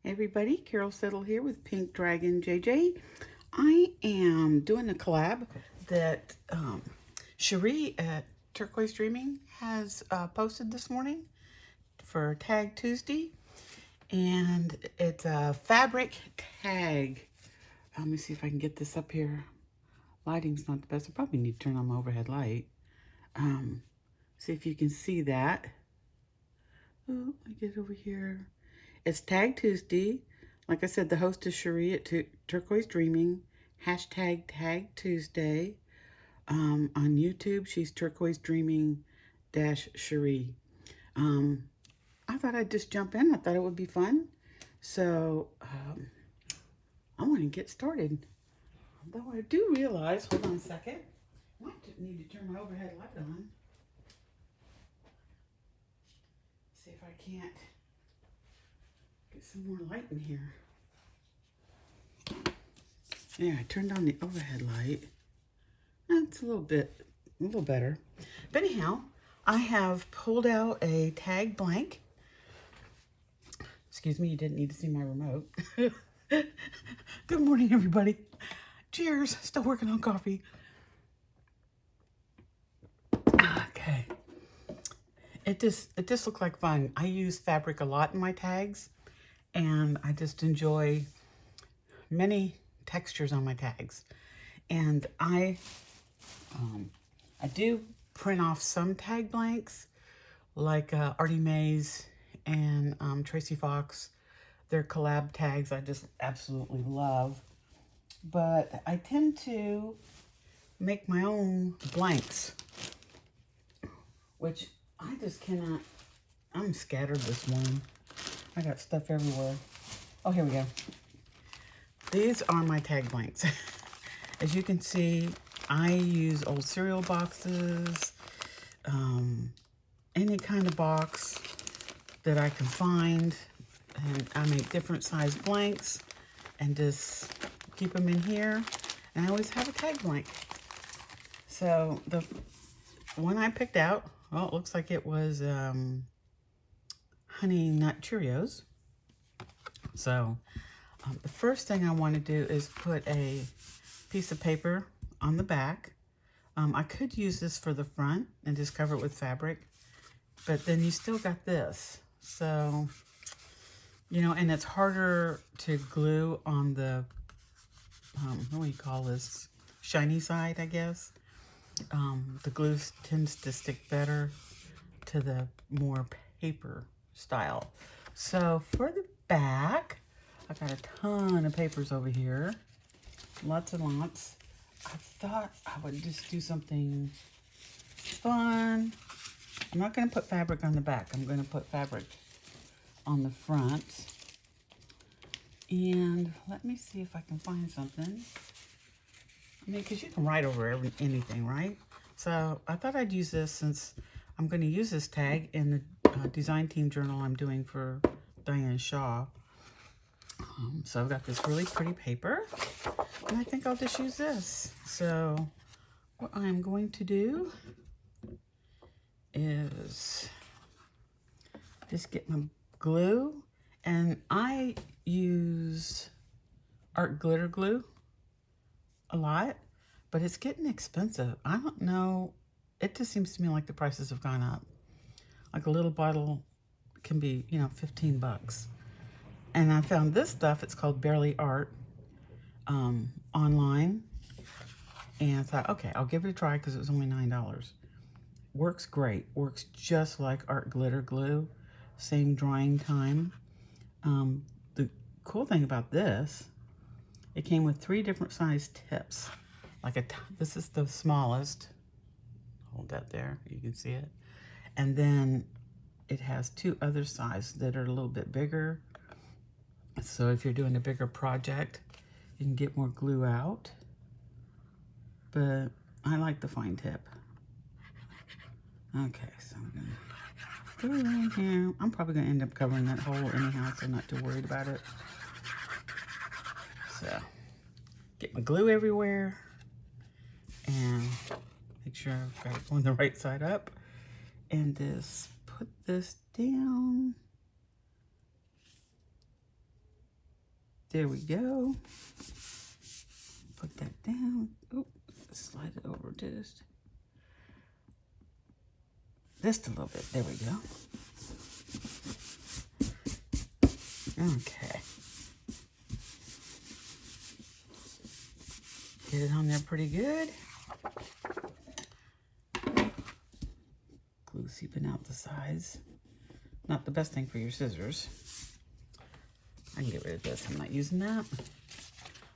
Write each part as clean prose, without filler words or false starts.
Hey everybody, Carol Settle here with Pink Dragon JJ. I am doing a collab that Sheree at Turquoise Dreaming has posted this morning for Tag Tuesday. And it's a fabric tag. Let me see if I can get this up here. Lighting's not the best. I probably need to turn on my overhead light. See if you can see that. Oh, I get it over here. It's Tag Tuesday. Like I said, the host is Sheree at Turquoise Dreaming. Hashtag Tag Tuesday. On YouTube, she's Turquoise Dreaming Sheree. I thought I'd just jump in. I thought it would be fun. So I want to get started. Although I do realize, hold on a second, I might need to turn my overhead light on. See if I can't get some more light in here. Yeah, I turned on the overhead light. That's a little better. But anyhow, I have pulled out a tag blank. Excuse me, you didn't need to see my remote. Good morning, everybody. Cheers, still working on coffee. Okay. It just looked like fun. I use fabric a lot in my tags, and I just enjoy many textures on my tags. And I do print off some tag blanks, like Artie Mays and Tracy Fox. Their collab tags I just absolutely love. But I tend to make my own blanks, which I just cannot. I'm scattered this morning. I got stuff everywhere. Oh, here we go. These are my tag blanks. As you can see, I use old cereal boxes, any kind of box that I can find, and I make different size blanks and just keep them in here, and I always have a tag blank. So the one I picked out, well, it looks like it was Honey Nut Cheerios. So the first thing I want to do is put a piece of paper on the back. I could use this for the front and just cover it with fabric, but then you still got this. So, you know, and it's harder to glue on the, what do you call this? Shiny side, I guess. The glue tends to stick better to the more paper style. So for the back, I got a ton of papers over here. Lots and lots. I thought I would just do something fun. I'm not going to put fabric on the back. I'm going to put fabric on the front. And let me see if I can find something. I mean, because you can write over anything, right? So I thought I'd use this since I'm going to use this tag in the design team journal I'm doing for Diane Shaw. So I've got this really pretty paper, and I think I'll just use this. So what I'm going to do is just get my glue, and I use art glitter glue a lot, but it's getting expensive. I don't know, it just seems to me like the prices have gone up. Like a little bottle can be, you know, 15 bucks. And I found this stuff, it's called Barely Art, online. And I thought, okay, I'll give it a try because it was only $9. Works great, works just like art glitter glue, same drying time. The cool thing about this, it came with 3 different size tips. Like this is the smallest. Hold that there, you can see it. And then it has 2 other sizes that are a little bit bigger. So if you're doing a bigger project, you can get more glue out. But I like the fine tip. Okay, so I'm gonna put it in here. I'm probably gonna end up covering that hole anyhow, so I'm not too worried about it. So, get my glue everywhere and make sure I've got it going the right side up. And just put this down. There we go. Put that down. Oop, slide it over just a little bit. There we go. Okay. Get it on there pretty good. Glue seeping out the sides. Not the best thing for your scissors. I can get rid of this. I'm not using that.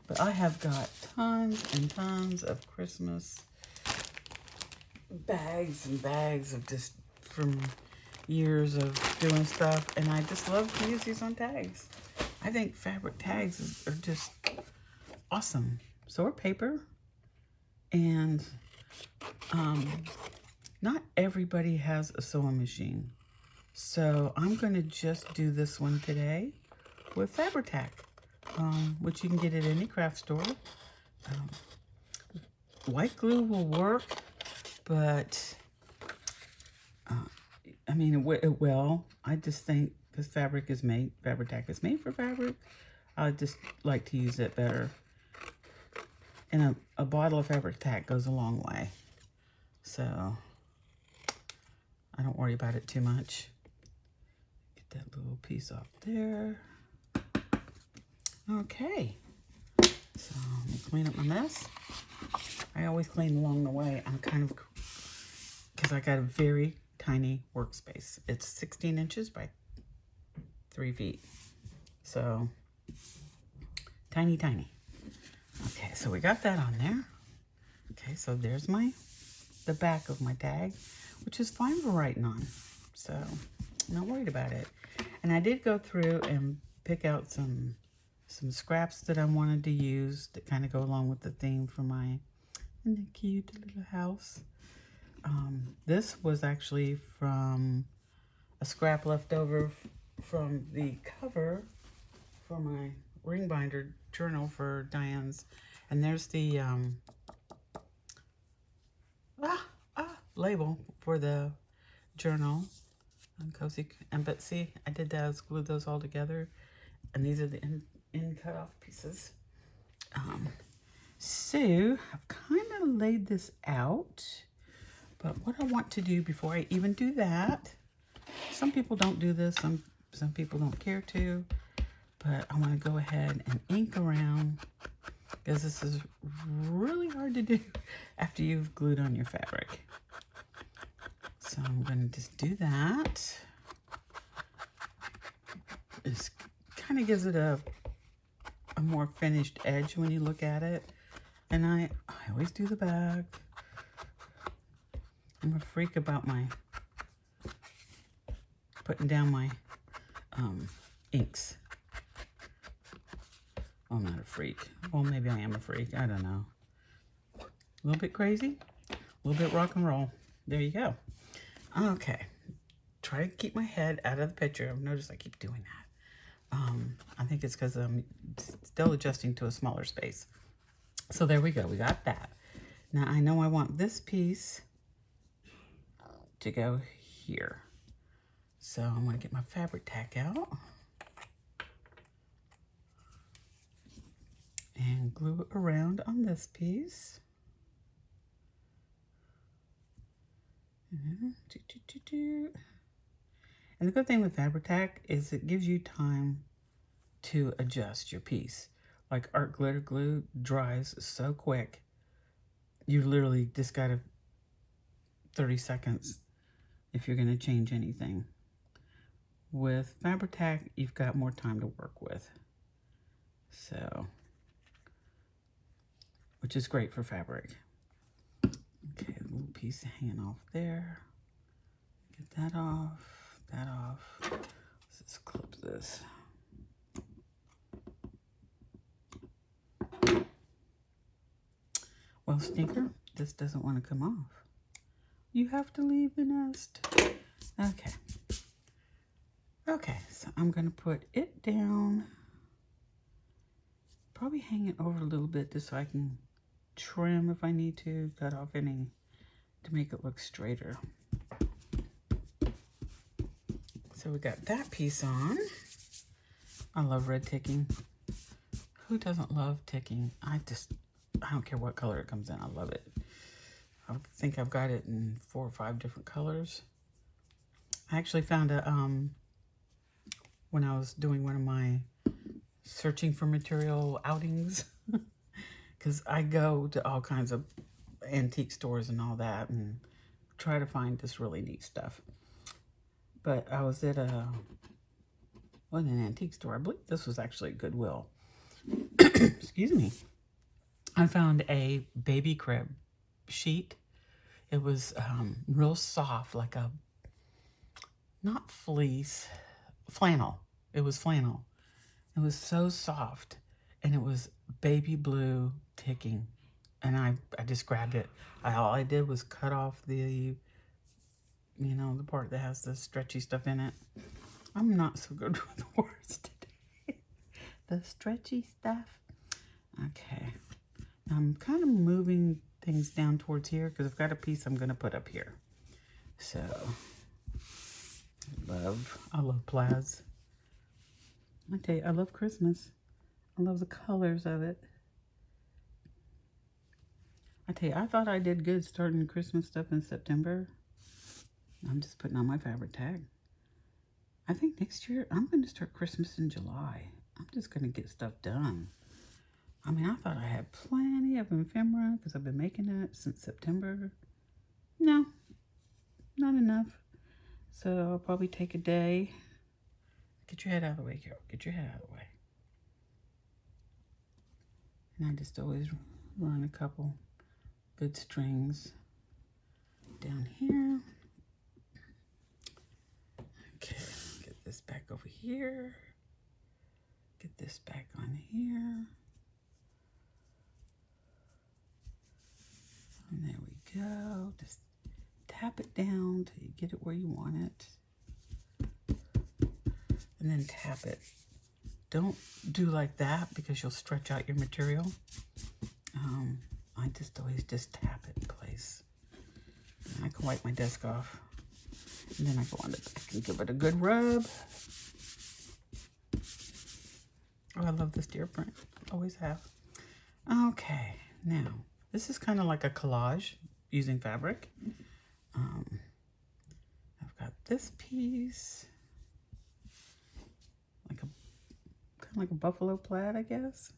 But I have got tons and tons of Christmas bags and bags of just from years of doing stuff. And I just love to use these on tags. I think fabric tags are just awesome. So are paper. And not everybody has a sewing machine. So I'm going to just do this one today with Fabri-Tac, which you can get at any craft store. White glue will work, but I mean, it will. I just think because Fabri-Tac is made for fabric, I just like to use it better. And a bottle of Fabri-Tac goes a long way. So I don't worry about it too much. Get that little piece off there. Okay. So I'm gonna clean up my mess. I always clean along the way. I'm kind of, because I got a very tiny workspace. It's 16 inches by 3 feet. So tiny, tiny. Okay, so we got that on there. Okay, so there's the back of my tag, which is fine for writing on. So I'm not worried about it. And I did go through and pick out some scraps that I wanted to use that kind of go along with the theme for my cute little house. This was actually from a scrap left over from the cover for my ring binder journal for Diane's. And there's the label for the journal. Cozy. But see, I did that. I glued those all together. And these are the end cut off pieces. So I've kind of laid this out. But what I want to do before I even do that, some people don't do this, some people don't care to, but I want to go ahead and ink around, because this is really hard to do after you've glued on your fabric. So I'm going to just do that. It kind of gives it a more finished edge when you look at it. And I always do the back. I'm a freak about my putting down my inks. Well, I'm not a freak. Well, maybe I am a freak. I don't know. A little bit crazy, a little bit rock and roll. There you go. Okay. Try to keep my head out of the picture. I've noticed I keep doing that. I think it's because I'm still adjusting to a smaller space. So there we go. We got that. Now I know I want this piece to go here. So I'm going to get my Fabri-Tac out and glue it around on this piece. And the good thing with Fabri-Tac is it gives you time to adjust your piece. Like art glitter glue dries so quick. You literally just got 30 seconds if you're going to change anything. With Fabri-Tac, you've got more time to work with. So, which is great for fabric. Okay, a little piece hanging off there. Get that off, that off. Let's just clip this. Well, Stinker, this doesn't want to come off. You have to leave the nest. Okay. Okay, so I'm going to put it down. Probably hang it over a little bit just so I can trim if I need to, cut off any to make it look straighter. So we got that piece on. I love red ticking. Who doesn't love ticking? I don't care what color it comes in. I love it. I think I've got it in 4 or 5 different colors. I actually found when I was doing one of my searching for material outings, because I go to all kinds of antique stores and all that and try to find this really neat stuff. But I was at wasn't an antique store. I believe this was actually Goodwill. Excuse me. I found a baby crib sheet. It was real soft, like a, not fleece, flannel. It was flannel. It was so soft, and it was baby blue ticking. And I just grabbed it. All I did was cut off the, the part that has the stretchy stuff in it. I'm not so good with words today. The stretchy stuff. Okay. I'm kind of moving things down towards here because I've got a piece I'm going to put up here. So, I love plaids. I tell you, I love Christmas. I love the colors of it. I tell you, I thought I did good starting Christmas stuff in September. I'm just putting on my fabric tag. I think next year I'm going to start Christmas in July. I'm just going to get stuff done. I mean, I thought I had plenty of ephemera because I've been making it since September. No, not enough. So I'll probably take a day. Get your head out of the way, Carol. Get your head out of the way. And I just always run a couple good strings down here. Okay, get this back over here. Get this back on here. And there we go. Just tap it down till you get it where you want it. And then tap it. Don't do like that because you'll stretch out your material. I just always just tap it in place. And I can wipe my desk off. And then I go on the back and give it a good rub. Oh, I love this deer print. Always have. Okay, now this is kind of like a collage using fabric. I've got this piece, like kind of like a buffalo plaid, I guess.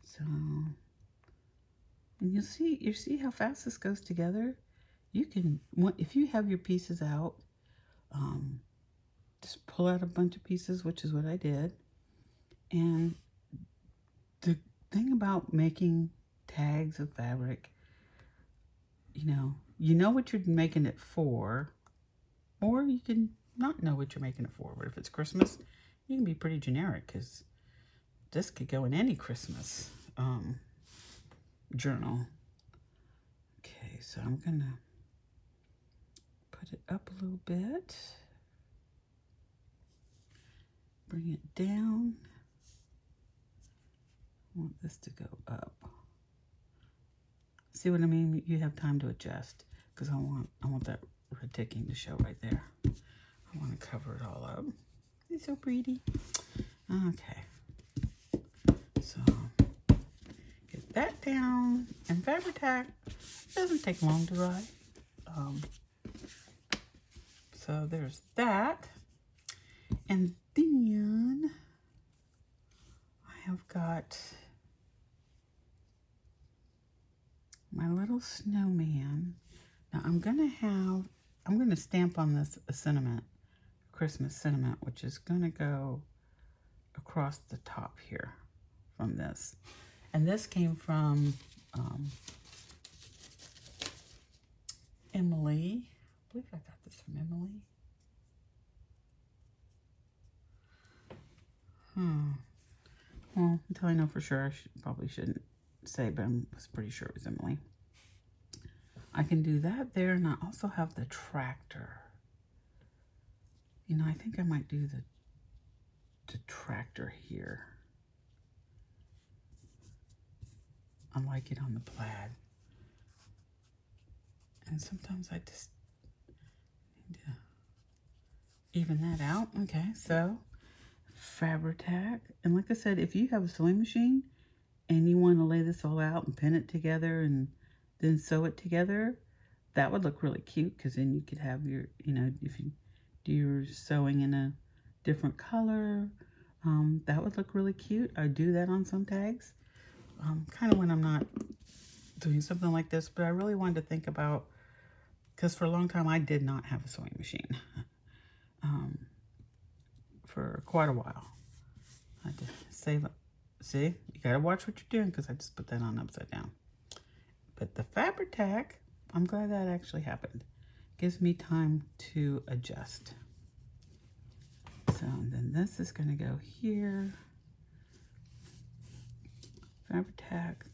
So, and you see how fast this goes together. You can, if you have your pieces out, just pull out a bunch of pieces, which is what I did. And the thing about making tags of fabric, you know what you're making it for, or you can not know what you're making it for. But if it's Christmas, you can be pretty generic because this could go in any Christmas journal. Okay, so I'm gonna put it up a little bit, bring it down. I want this to go up. See what I mean? You have time to adjust because I want that red ticking to show right there. I want to cover it all up. It's so pretty. Okay. So get that down, and fabric tack doesn't take long to dry. So there's that, and then I have got my little snowman. Now I'm gonna stamp on this a sentiment, Christmas sentiment, which is gonna go across the top here from this. And this came from Emily. I believe I got this from Emily. Well, until I know for sure, I probably shouldn't say, but I was pretty sure it was Emily. I can do that there, and I also have the tractor. I think I might do the tractor here. I like it on the plaid. And sometimes I just need to even that out. Okay, so Fabri-Tac. And like I said, if you have a sewing machine and you want to lay this all out and pin it together and then sew it together, that would look really cute, because then you could have your, you know, if you do your sewing in a different color, that would look really cute. I do that on some tags, kind of when I'm not doing something like this, but I really wanted to think about, because for a long time I did not have a sewing machine. For quite a while. I had to save it. See, you gotta watch what you're doing, because I just put that on upside down. But the Fabri-Tac, I'm glad that actually happened. Gives me time to adjust. So then this is gonna go here. Fabri-Tac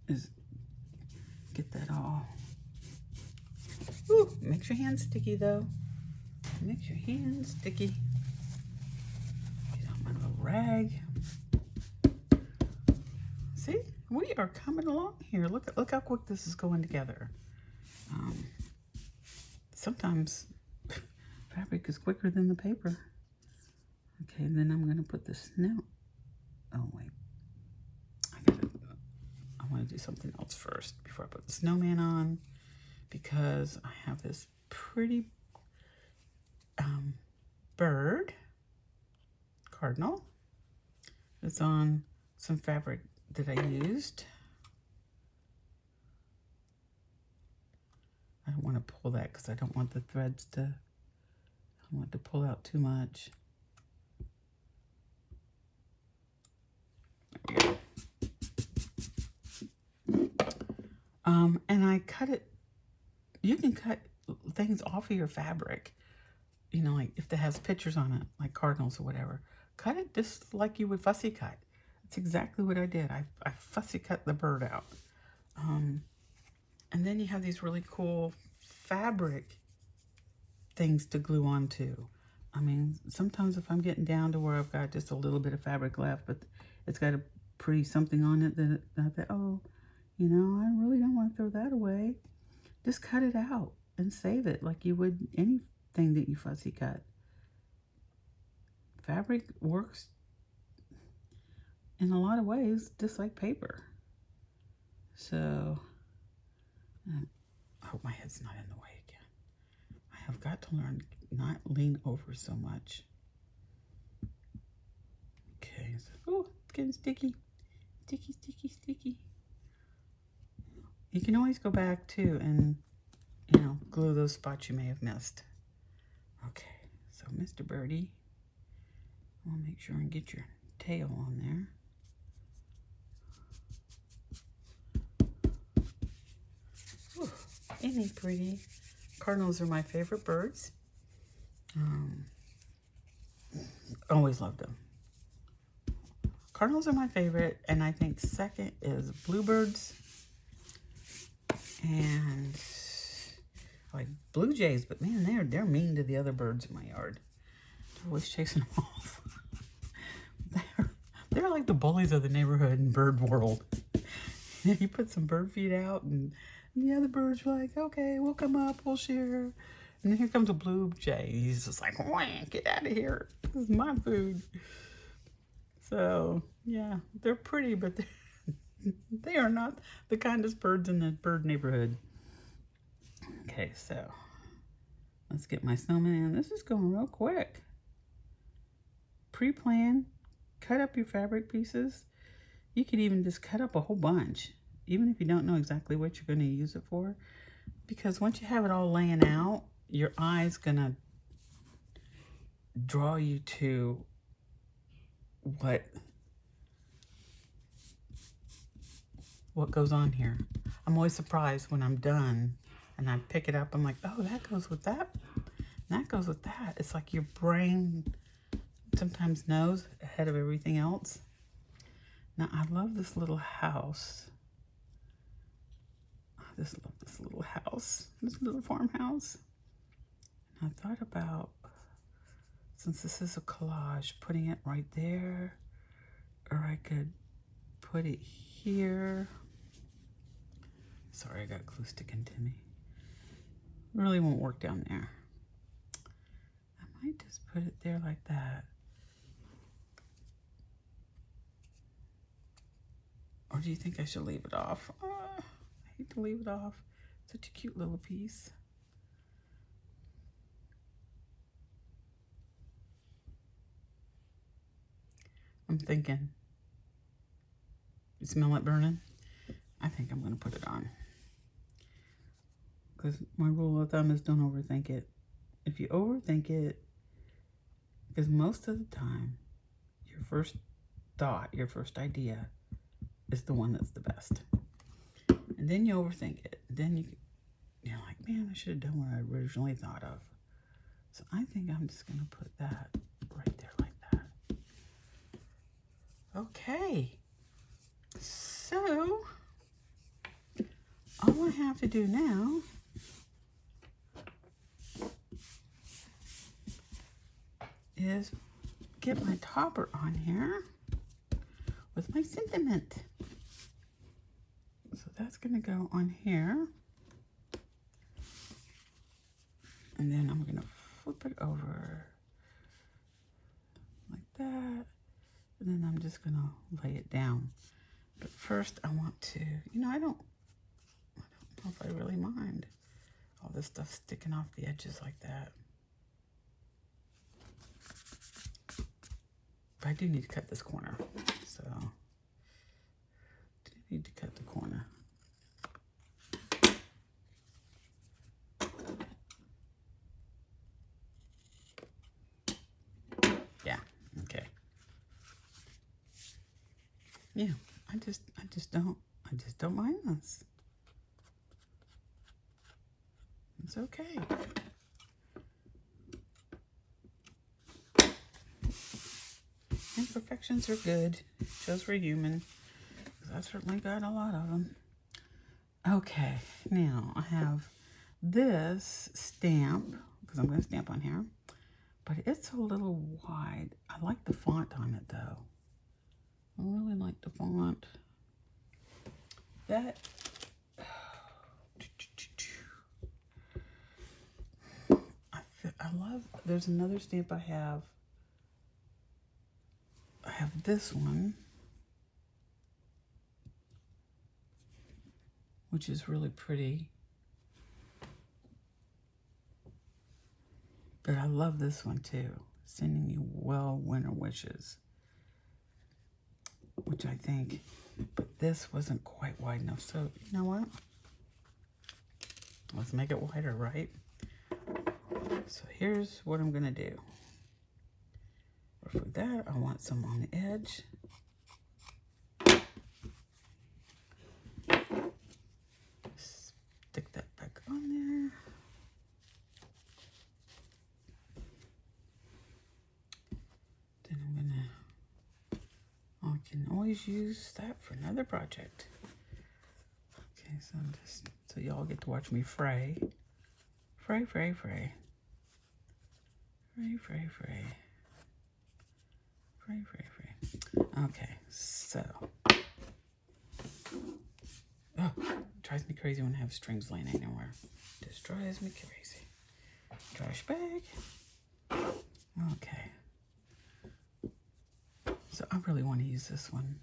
is, get that all. Ooh, makes your hands sticky though. Makes your hands sticky. Get on my little rag. See, we are coming along here. Look how quick this is going together. Sometimes fabric is quicker than the paper. Okay, then I'm gonna put the snout. Oh wait, I want to do something else first before I put the snowman on, because I have this pretty bird, cardinal. It's on some fabric that I used. I don't want to pull that because I don't want the threads to, I don't want to pull out too much. There we go. And I cut it, you can cut things off of your fabric, you know, like if it has pictures on it, like cardinals or whatever, cut it just like you would fussy cut. That's exactly what I did. I fussy cut the bird out. And then you have these really cool fabric things to glue onto. I mean, sometimes if I'm getting down to where I've got just a little bit of fabric left, but it's got a pretty something on it that I thought, oh, you know, I really don't want to throw that away. Just cut it out and save it like you would anything that you fussy cut. Fabric works in a lot of ways just like paper. So I hope my head's not in the way again. I have got to learn not lean over so much. Okay, so, oh, it's getting sticky. Sticky, sticky, sticky. You can always go back too and, you know, glue those spots you may have missed. Okay, so Mr. Birdie, I'll make sure and get your tail on there. Ooh, isn't he pretty? Cardinals are my favorite birds. Always loved them. Cardinals are my favorite, and I think second is bluebirds. And I like blue jays, but man, they're mean to the other birds in my yard. They're always chasing them off. They're like the bullies of the neighborhood and bird world. You put some bird feed out, and the other birds are like, okay, we'll come up, we'll share. And then here comes a blue jay. He's just like, wham, get out of here. This is my food. So, yeah, they're pretty, but they are not the kindest birds in the bird neighborhood. Okay, so let's get my snowman. This is going real quick. Pre-plan, cut up your fabric pieces. You could even just cut up a whole bunch, even if you don't know exactly what you're going to use it for. Because once you have it all laying out, your eye's going to draw you to what goes on here. I'm always surprised when I'm done and I pick it up. I'm like, oh, that goes with that. And that goes with that. It's like your brain sometimes knows ahead of everything else. Now, I love this little house. I just love this little house, this little farmhouse. And I thought about, since this is a collage, putting it right there, or I could put it here. Sorry, I got glue sticking to me. Really won't work down there. I might just put it there like that. Or do you think I should leave it off? I hate to leave it off. Such a cute little piece. I'm thinking. You smell it burning? I think I'm going to put it on. Because my rule of thumb is don't overthink it. If you overthink it, because most of the time, your first thought, your first idea is the one that's the best. And then you overthink it. Then you're like, man, I should have done what I originally thought of. So I think I'm just going to put that right there like that. Okay. So, all I have to do now is get my topper on here with my sentiment. So that's going to go on here. And then I'm going to flip it over like that. And then I'm just going to lay it down. But first I want to, I don't know if I really mind all this stuff sticking off the edges like that. But I do need to cut this corner. So, do need to cut the corner. Yeah, okay. Yeah, I just don't mind this. It's okay. Imperfections are good. Shows we're human. I certainly got a lot of them. Okay, now I have this stamp, because I'm going to stamp on here, but it's a little wide. I like the font on it, though. I really like the font. That, I love, there's another stamp I have. I have this one, which is really pretty. But I love this one too. Sending you well winter wishes. Which I think, but this wasn't quite wide enough. So, you know what? Let's make it wider, right? So here's what I'm gonna do. For that, I want some on the edge. Stick that back on there. Then I'm gonna, I can always use that for another project. Okay, so so y'all get to watch me fray. Fray. Fray. Okay, so. Oh, it drives me crazy when I have strings laying anywhere. Just drives me crazy. Trash bag. Okay. So I really want to use this one.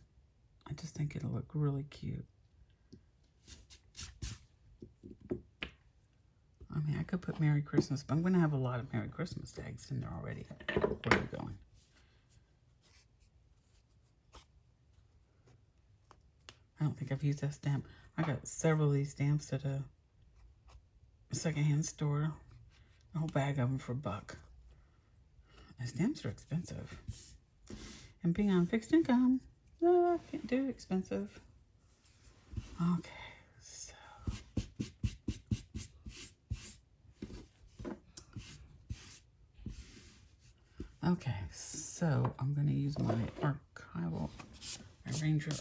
I just think it'll look really cute. I mean, I could put Merry Christmas, but I'm going to have a lot of Merry Christmas tags in there already. Where are we going? I don't think I've used that stamp. I got several of these stamps at a secondhand store. A whole bag of them for $1. The stamps are expensive. And being on fixed income, I can't do expensive. Okay, so. Okay, so I'm going to use my archival, my Ranger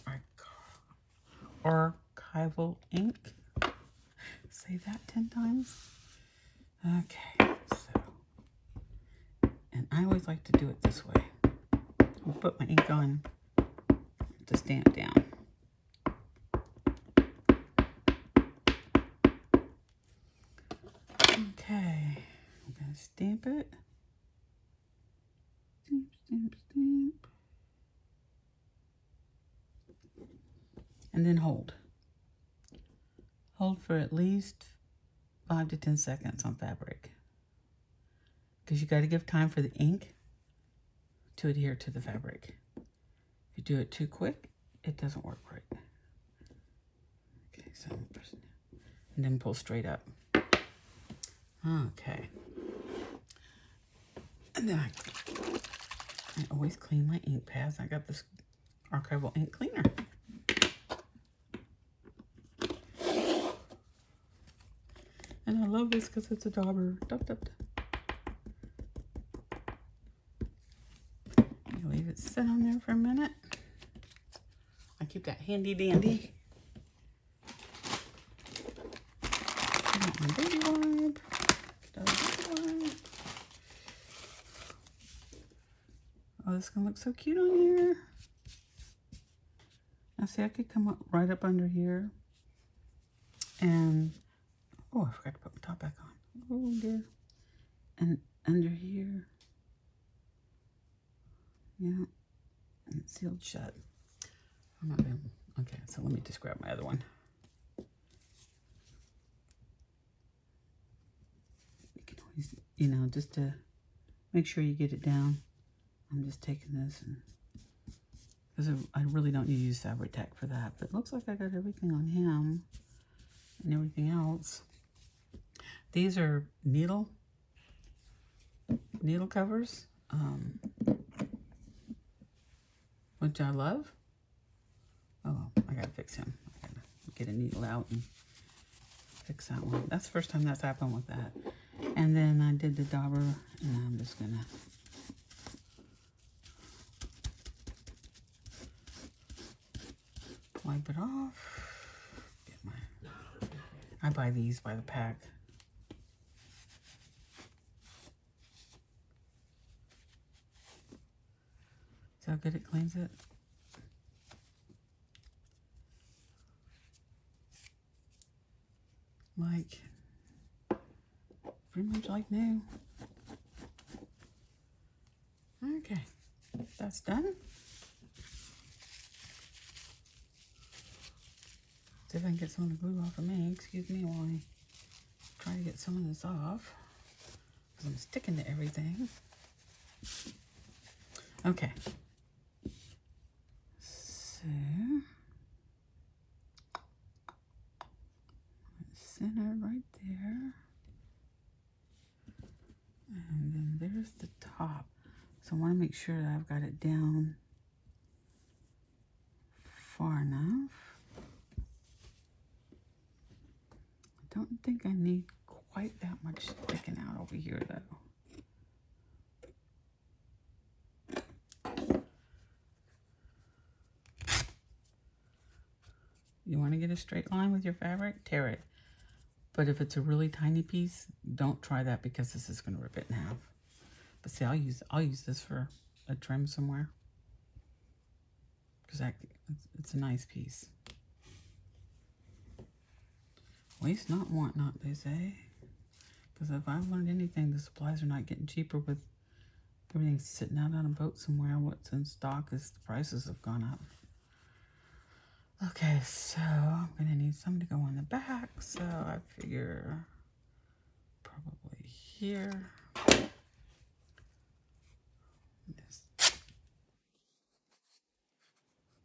archival ink. Say that 10 times. Okay, so, and I always like to do it this way. I'll put my ink on to stamp down. Okay, I'm going to stamp it. Stamp. and then hold. Hold for at least 5 to 10 seconds on fabric, because you got to give time for the ink to adhere to the fabric. If you do it too quick, it doesn't work right. Okay, so and then pull straight up. Okay. And then I always clean my ink pads. I got this archival ink cleaner. And I love this because it's a dauber. Dup, dup, dup. You leave it sit on there for a minute. I keep that handy dandy. I got my baby wipe. Oh, this is gonna look so cute on here. Now see, I could come up right up under here. And, oh, I forgot to put my top back on. Oh dear. And under here. Yeah, and it's sealed shut. I'm not gonna, okay, so let me just grab my other one. You can always, you know, just to make sure you get it down. I'm just taking this, and because I really don't need to use fabric tack for that, but it looks like I got everything on him and everything else. These are needle covers, which I love. Oh, I gotta fix him. I gotta get a needle out and fix that one. That's the first time that's happened with that. And then I did the dauber, and I'm just gonna wipe it off. Get I buy these by the pack. See how good it cleans it? Like, pretty much like new. Okay, that's done. See if I can get some of the glue off of me. Excuse me while I try to get some of this off, because I'm sticking to everything. Okay. So, center right there. And then there's the top. So I want to make sure that I've got it down far enough. I don't think I need quite that much sticking out over here though. You want to get a straight line with your fabric? Tear it. But if it's a really tiny piece, don't try that, because this is going to rip it in half. But see, I'll use this for a trim somewhere, because it's a nice piece. Waste not, want not, they say. Because if I've learned anything, the supplies are not getting cheaper with everything sitting out on a boat somewhere. What's in stock is the prices have gone up. Okay, so I'm going to need some to go on the back. So I figure probably here. This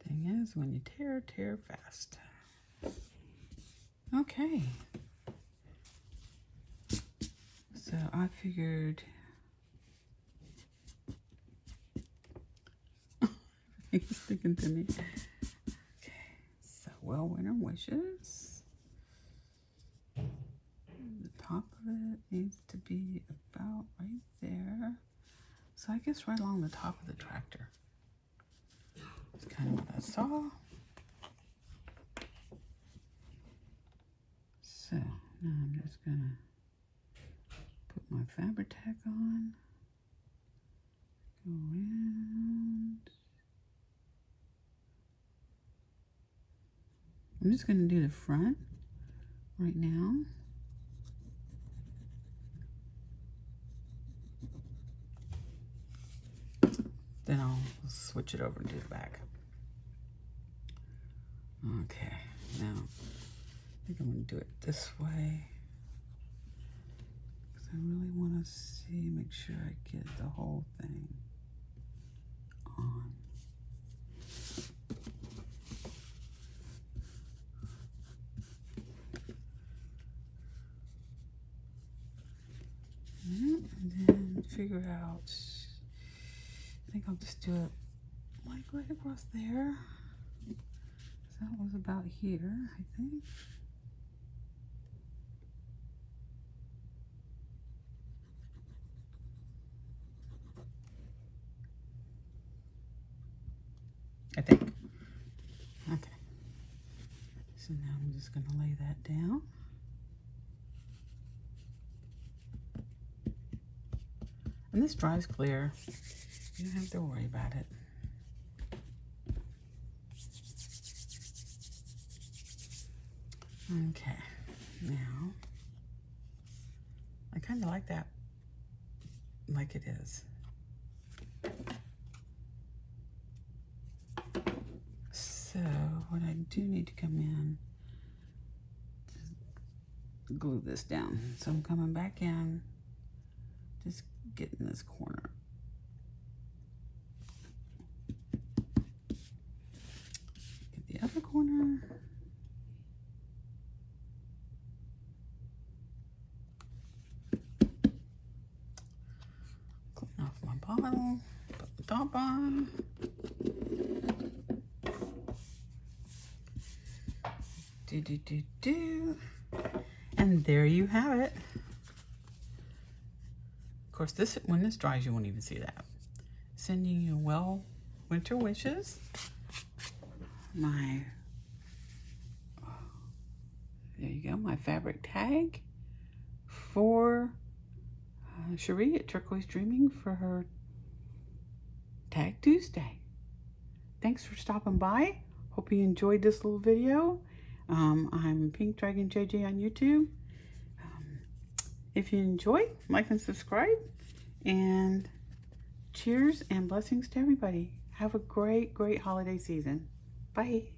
thing is, when you tear fast. Okay. So I figured it's sticking to me. Well, winter wishes. The top of it needs to be about right there. So I guess right along the top of the tractor. That's kind of what I saw. So now I'm just gonna put my fabric tack on. Go around. I'm just going to do the front right now. Then I'll switch it over and do the back. Okay, now I think I'm going to do it this way. Because I really want to see, make sure I get the whole thing on. And then figure out, I think I'll just do it like right across there. So that was about here, I think. Okay. So now I'm just going to lay that down. And this dries clear. You don't have to worry about it. Okay, now I kind of like that, like it is. So what I do need to come in is glue this down. So I'm coming back in, just getting this corner. Get the other corner. Clean off my bottle, put the top on. And there you have it. Of course, when this dries, you won't even see that. Sending you well winter wishes. There you go, my fabric tag for Sheree at Turquoise Dreaming for her Tag Tuesday. Thanks for stopping by. Hope you enjoyed this little video. I'm Pink Dragon JJ on YouTube. If you enjoy, like and subscribe. And cheers and blessings to everybody. Have a great, great holiday season. Bye.